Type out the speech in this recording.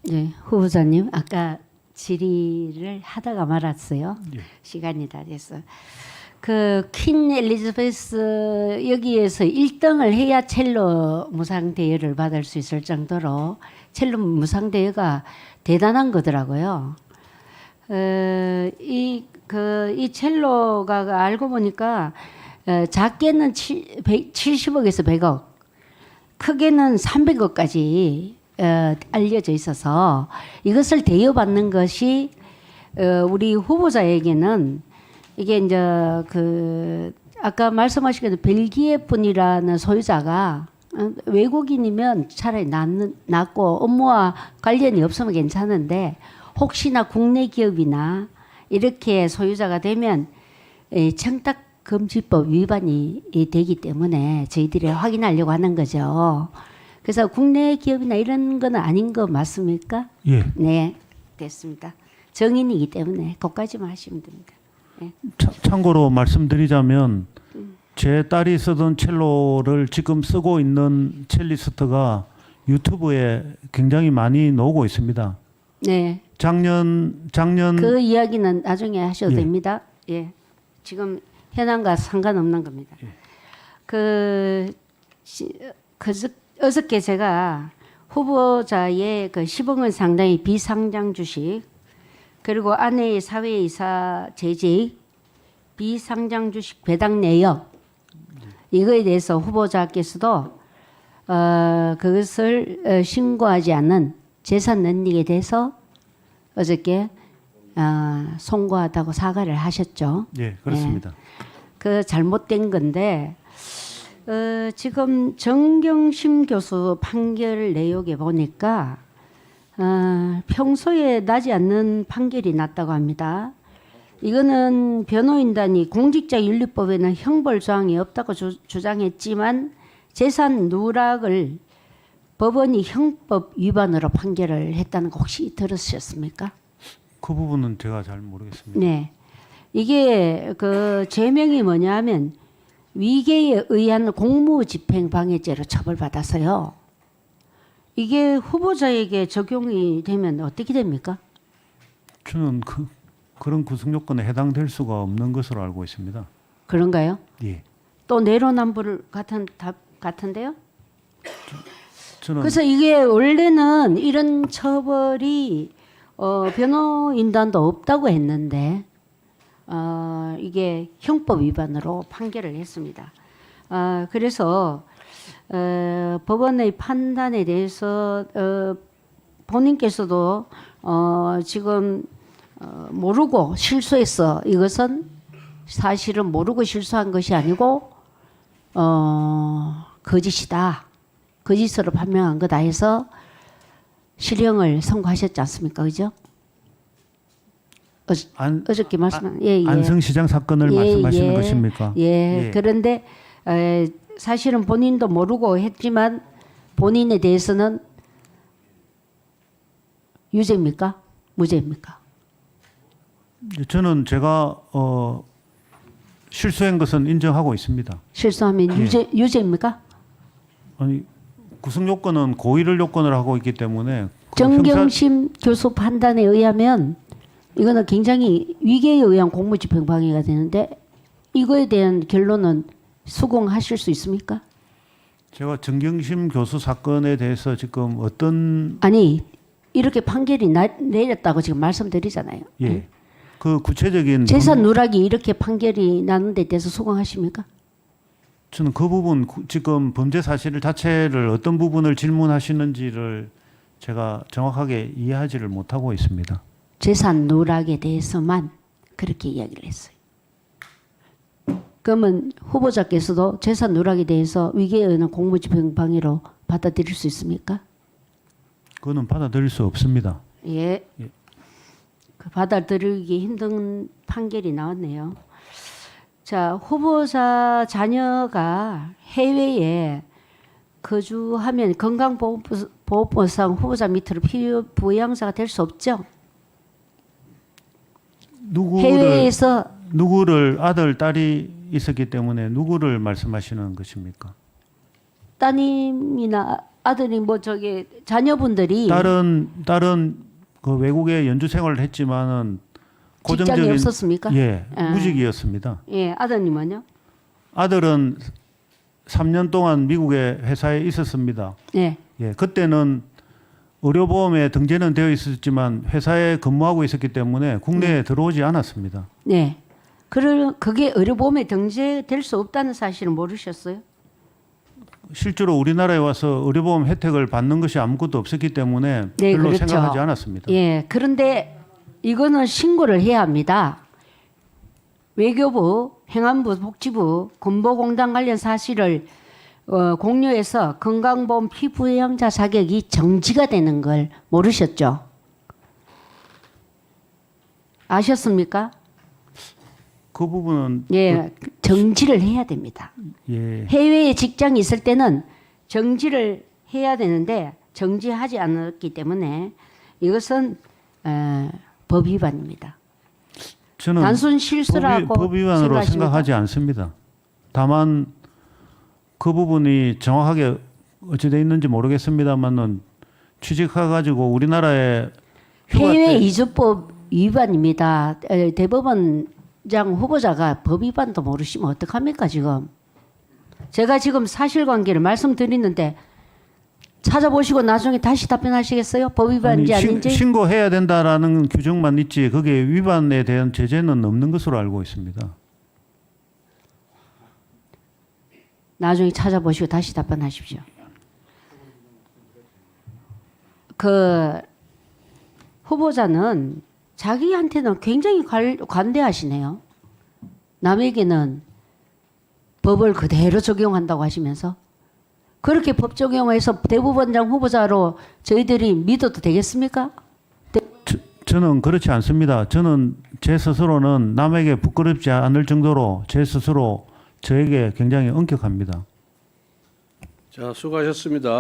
네, 후보자님 아까 질의를 하다가 말았어요. 예. 시간이 다 돼서. 그 퀸 엘리자베스 여기에서 1등을 해야 첼로 무상 대여를 받을 수 있을 정도로 첼로 무상 대여가 대단한 거더라고요. 이 첼로가 알고 보니까 작게는 70억에서 100억, 크게는 300억까지 알려져 있어서 이것을 대여받는 것이 우리 후보자에게는 이게 이제 그 아까 말씀하신 대로 벨기에 분이라는 소유자가 외국인이면 차라리 낫고 업무와 관련이 없으면 괜찮은데 혹시나 국내 기업이나 이렇게 소유자가 되면 청탁금지법 위반이 되기 때문에 저희들이 확인하려고 하는 거죠. 그래서 국내 기업이나 이런 건 아닌 거 맞습니까? 예. 네, 됐습니다. 정인이기 때문에 그것까지만 하시면 됩니다. 네. 참고로 말씀드리자면 제 딸이 쓰던 첼로를 지금 쓰고 있는 첼리스트가 유튜브에 굉장히 많이 나오고 있습니다. 네. 작년 그 이야기는 나중에 하셔도 예. 됩니다. 예. 지금 현황과 상관없는 겁니다. 예. 어저께 제가 후보자의 그 10억 원 상당의 비상장 주식 그리고 아내의 사회이사 재직 비상장 주식 배당 내역 이거에 대해서 후보자께서도 그것을 신고하지 않은 재산 넌릭에 대해서 어저께 송구하다고 사과를 하셨죠. 예, 그렇습니다. 네. 그 잘못된 건데 지금 정경심 교수 판결 내용에 보니까 평소에 나지 않는 판결이 났다고 합니다. 이거는 변호인단이 공직자윤리법에는 형벌 조항이 없다고 주장했지만 재산 누락을 법원이 형법 위반으로 판결을 했다는 거 혹시 들으셨습니까? 그 부분은 제가 잘 모르겠습니다. 네. 이게 그 죄명이 뭐냐면 위계에 의한 공무집행방해죄로 처벌받아서요. 이게 후보자에게 적용이 되면 어떻게 됩니까? 저는 그런 구성 요건에 해당될 수가 없는 것으로 알고 있습니다. 그런가요? 예. 또 내로남불 같은데요? 저는 그래서 이게 원래는 이런 처벌이 변호인단도 없다고 했는데 이게 형법 위반으로 판결을 했습니다. 그래서 법원의 판단에 대해서 본인께서도 지금 모르고 실수했어. 이것은 사실은 모르고 실수한 것이 아니고 거짓이다. 거짓으로 판명한 거다 해서 실형을 선고하셨지 않습니까? 그죠? 어저께 말씀한 안성시장 사건을 말씀하시는 것입니까? 예. 예. 그런데 사실은 본인도 모르고 했지만 본인에 대해서는 유죄입니까? 무죄입니까? 저는 제가 실수한 것은 인정하고 있습니다. 실수하면 유죄입니까? 아니 구성 요건은 고의를 요건으로 하고 있기 때문에 정경심 교수 판단에 의하면 이거는 굉장히 위계에 의한 공무집행방해가 되는데 이거에 대한 결론은 수긍하실 수 있습니까? 제가 정경심 교수 사건에 대해서 지금 어떤 아니 이렇게 판결이 내렸다고 지금 말씀드리잖아요. 예. 그 구체적인 재산 누락이 이렇게 판결이 나는 데 대해서 수긍하십니까? 저는 그 부분 지금 범죄 사실 자체를 어떤 부분을 질문하시는지를 제가 정확하게 이해하지를 못하고 있습니다. 재산 누락에 대해서만 그렇게 이야기를 했어요. 그러면 후보자께서도 재산 누락에 대해서 위계에 의한 공무집행방해로 받아들일 수 있습니까? 그거는 받아들일 수 없습니다. 예. 예. 그 받아들이기 힘든 판결이 나왔네요. 자, 후보자 자녀가 해외에 거주하면 건강보호법상 후보자 밑으로 필요 부양자가 될 수 없죠. 누구를 아들 딸이 있었기 때문에 누구를 말씀하시는 것입니까? 따님이나 아들이 뭐 저기 자녀분들이 다른 그 외국에 연주 생활을 했지만은 직장이 고정적인 없었습니까? 예, 아. 무직이었습니다. 예, 아드님은요? 아들은 3년 동안 미국의 회사에 있었습니다. 예. 예, 그때는 의료보험에 등재는 되어 있었지만 회사에 근무하고 있었기 때문에 국내에 들어오지 않았습니다. 네. 그게 의료보험에 등재될 수 없다는 사실은 모르셨어요? 실제로 우리나라에 와서 의료보험 혜택을 받는 것이 아무것도 없었기 때문에 네, 별로 그렇죠. 생각하지 않았습니다. 예. 그런데 이거는 신고를 해야 합니다. 외교부, 행안부, 복지부, 건보공단 관련 사실을 공유해서 건강보험 피부영자 자격이 정지가 되는 걸 모르셨죠? 아셨습니까? 그 부분은 예, 정지를 해야 됩니다. 예, 해외에 직장이 있을 때는 정지를 해야 되는데 정지하지 않았기 때문에 이것은 법 위반입니다. 저는 단순 실수라고 법 위반으로 생각하십니까? 생각하지 않습니다. 다만 그 부분이 정확하게 어찌돼 있는지 모르겠습니다만은 취직해가지고 우리나라에 휴가 해외 때 이주법 위반입니다. 대법원장 후보자가 법 위반도 모르시면 어떡합니까 지금? 제가 지금 사실관계를 말씀드리는데 찾아보시고 나중에 다시 답변하시겠어요? 법 위반인지 아니, 아닌지? 신고해야 된다라는 규정만 있지 그게 위반에 대한 제재는 없는 것으로 알고 있습니다. 나중에 찾아보시고 다시 답변하십시오. 그 후보자는 자기한테는 굉장히 관대하시네요. 남에게는 법을 그대로 적용한다고 하시면서 그렇게 법 적용해서 대법원장 후보자로 저희들이 믿어도 되겠습니까? 저는 그렇지 않습니다. 저는 제 스스로는 남에게 부끄럽지 않을 정도로 제 스스로 저에게 굉장히 엄격합니다. 자, 수고하셨습니다.